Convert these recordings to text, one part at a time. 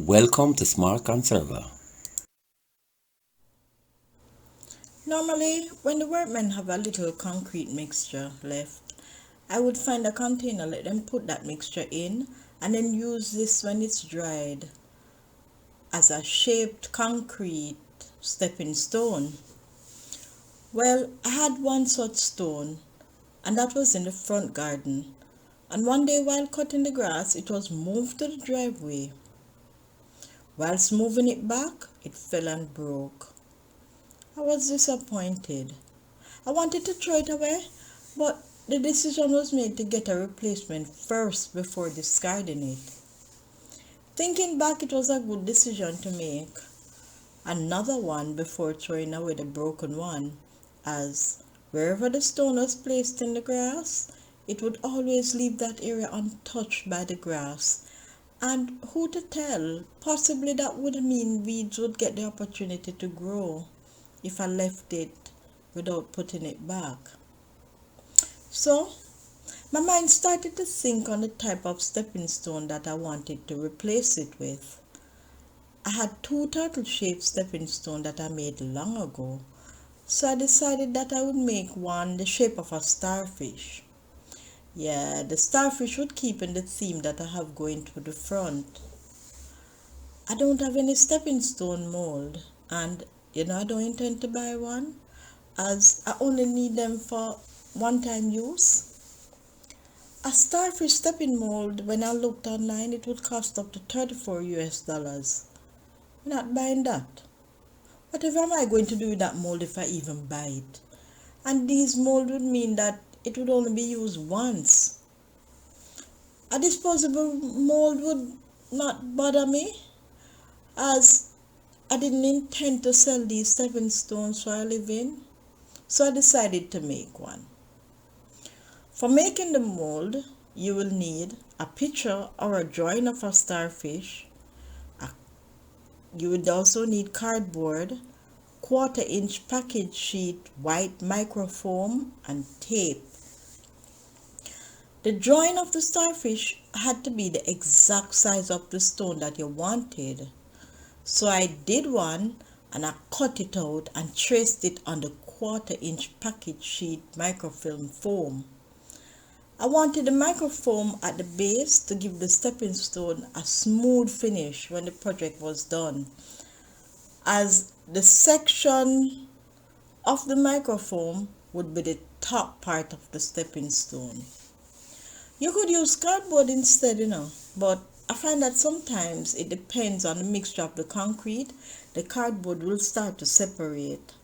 Welcome to Smart Conserver. Normally, when the workmen have a little concrete mixture left, I would find a container, let them put that mixture in, and then use this when it's dried as a shaped concrete stepping stone. Well, I had one such stone, and that was in the front garden. And one day while cutting the grass, it was moved to the driveway. Whilst moving it back, it fell and broke. I was disappointed. I wanted to throw it away, but the decision was made to get a replacement first before discarding it. Thinking back, it was a good decision to make another one before throwing away the broken one, as wherever the stone was placed in the grass, it would always leave that area untouched by the grass. And who to tell, possibly that would mean weeds would get the opportunity to grow if I left it without putting it back. So, my mind started to think on the type of stepping stone that I wanted to replace it with. I had two turtle-shaped stepping stones that I made long ago, so I decided that I would make one the shape of a starfish. Yeah, the starfish would keep in the theme that I have going to the front. I don't have any stepping stone mold, and I don't intend to buy one, as I only need them for one-time use. A starfish stepping mold, when I looked online, it would cost up to $34 US. I'm not buying that. Whatever am I going to do with that mold if I even buy it? And these mold would mean that it would only be used once. A disposable mold would not bother me, as I didn't intend to sell these stepping stones for a living, so I decided to make one. For making the mold, you will need a picture or a drawing of a starfish. You would also need cardboard, quarter-inch package sheet, white microfoam, and tape. The drawing of the starfish had to be the exact size of the stone that you wanted. So I did one, and I cut it out and traced it on the quarter-inch package sheet microfilm foam. I wanted the microfoam at the base to give the stepping stone a smooth finish when the project was done, as the section of the microfoam would be the top part of the stepping stone. You could use cardboard instead, but I find that sometimes it depends on the mixture of the concrete, the cardboard will start to separate.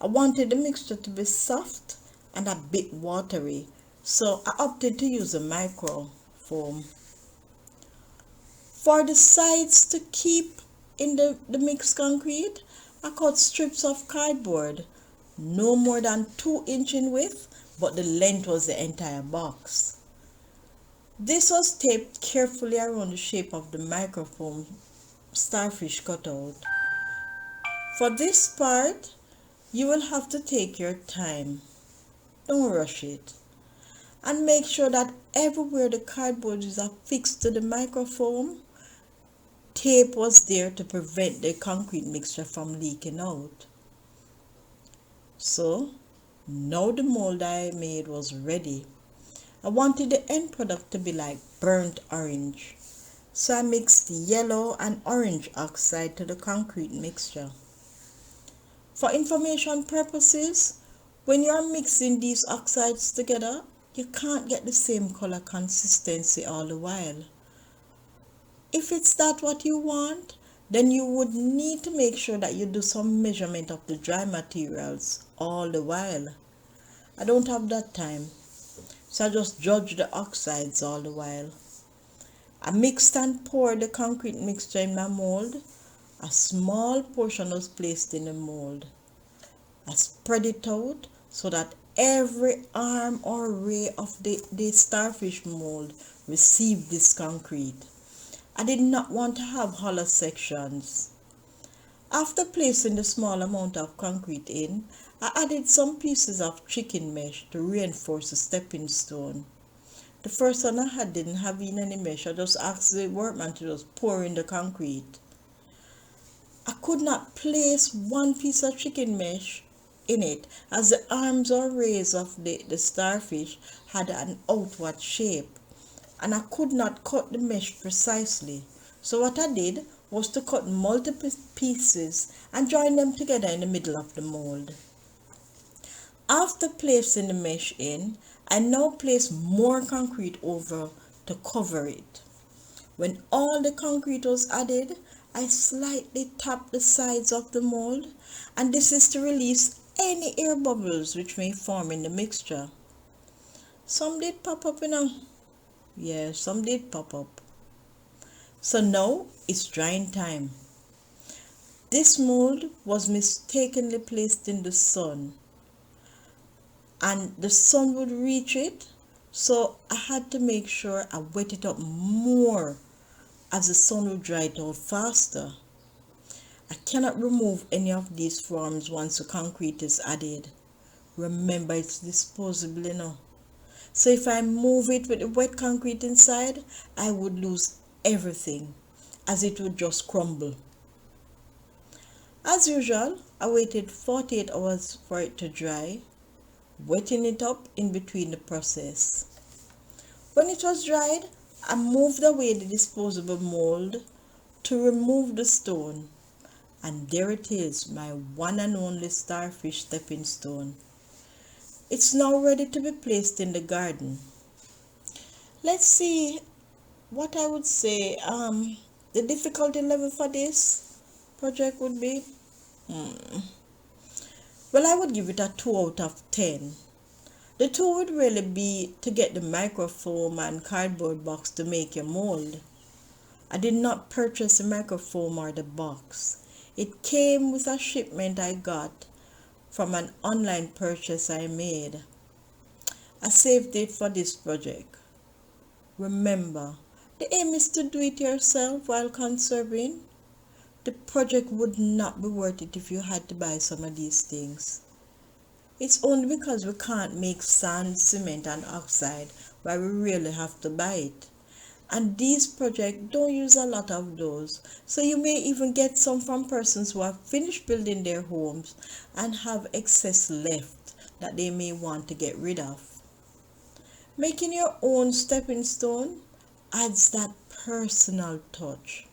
I wanted the mixture to be soft and a bit watery, so I opted to use a microfoam. For the sides to keep in the mixed concrete, I cut strips of cardboard, no more than 2 inches in width, but the length was the entire box. This was taped carefully around the shape of the microfoam starfish cutout. For this part, you will have to take your time. Don't rush it. And make sure that everywhere the cardboard is affixed to the microfoam, tape was there to prevent the concrete mixture from leaking out. So, now the mold I made was ready. I wanted the end product to be like burnt orange, so I mixed yellow and orange oxide to the concrete mixture. For information purposes, when you are mixing these oxides together, you can't get the same color consistency all the while. If it's that what you want, then you would need to make sure that you do some measurement of the dry materials all the while. I don't have that time, so I just judge the oxides all the while. I mixed and poured the concrete mixture in my mold. A small portion was placed in the mold. I spread it out so that every arm or ray of the starfish mold received this concrete. I did not want to have hollow sections. After placing the small amount of concrete in, I added some pieces of chicken mesh to reinforce the stepping stone. The first one I had didn't have in any mesh. I just asked the workman to just pour in the concrete. I could not place one piece of chicken mesh in it, as the arms or rays of the starfish had an outward shape, and I could not cut the mesh precisely. So what I did was to cut multiple pieces and join them together in the middle of the mold. After placing the mesh in, I now place more concrete over to cover it. When all the concrete was added, I slightly tapped the sides of the mold, and this is to release any air bubbles which may form in the mixture. Some did pop up, Yeah, some did pop up. So now it's drying time. This mold was mistakenly placed in the sun, and the sun would reach it, so I had to make sure I wet it up more as the sun would dry it out faster. I cannot remove any of these forms once the concrete is added. Remember, it's disposable, So if I move it with the wet concrete inside, I would lose everything, as it would just crumble. As usual, I waited 48 hours for it to dry, wetting it up in between the process. When it was dried, I moved away the disposable mold to remove the stone, and there it is, my one and only starfish stepping stone. It's now ready to be placed in the garden. Let's see what I would say the difficulty level for this project would be. Well, I would give it a 2 out of 10. The 2 would really be to get the microfoam and cardboard box to make your mold. I did not purchase the microfoam or the box. It came with a shipment I got from an online purchase I made. I saved it for this project. Remember, the aim is to do it yourself while conserving. The project would not be worth it if you had to buy some of these things. It's only because we can't make sand, cement and oxide why we really have to buy it. And these projects don't use a lot of those, so you may even get some from persons who have finished building their homes and have excess left that they may want to get rid of. Making your own stepping stone adds that personal touch,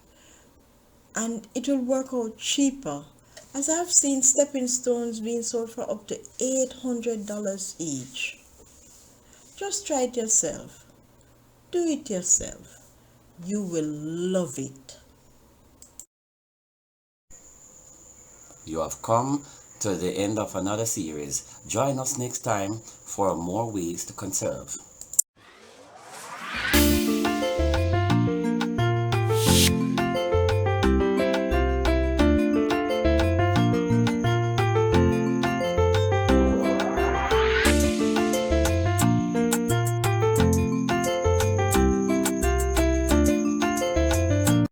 and it will work out cheaper, as I've seen stepping stones being sold for up to $800 each. Just try it yourself. Do it yourself. You will love it. You have come to the end of another series. Join us next time for more ways to conserve.